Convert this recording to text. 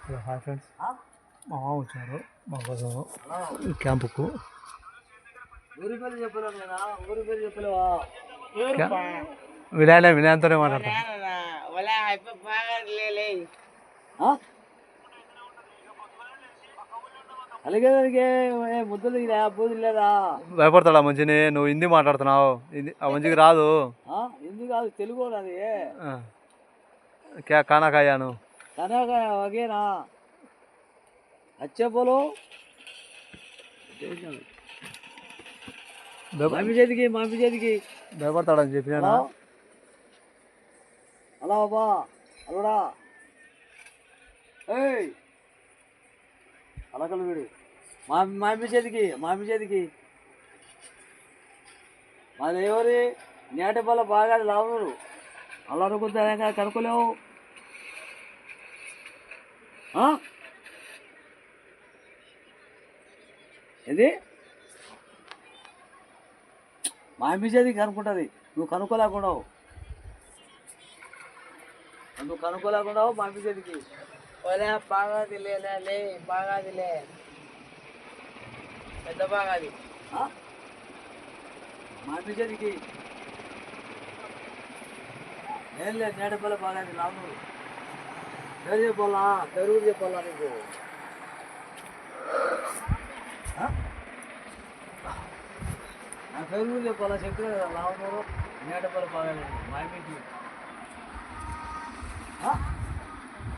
Hi friends, మా మామ వచ్చారు మా కోసం క్యాంపుకు. ఊరి పేరు చెప్పలేవు కదా, ఊరి పేరు చెప్పలేవా? వినయంతోనే మాట్లాడతాను. అలాగే ముద్దలు బూది లేదా? భయపడతాడా మంచిని? నువ్వు హిందీ మాట్లాడుతున్నావు, ఆ మంచికి రాదు. హిందీ కాదు, తెలుగు అది. खाना खाया नु खाना खाया वगैरह अच्छे बोलो. మామి చేతికి భయపడతాడని చెప్పినా. అలా బాబా అలడా ఏయ్ అలకలు వీడు మామి చేతికి మాది ఎవరి నేట వల్ల బాగా లావురు అలా అనుకుంటా కనుక్కోలేవు. ఏంది మామి చేతికి కనుక్కుంటుంది, నువ్వు కనుక్కోలేకున్నావు మామి చేతికి. బాగాదిలే పెద్ద బాగాది మామి చేతికి ఏం లేదు. నేటపల్లి బాగాది లావు పేరు చెప్పాలా, పెరుగు చెప్పాలా నీకు? నా పెరుగు చెప్పాలా? చెప్పిన కదా లావు నేటపల్లి బాగాలేదు మామికి.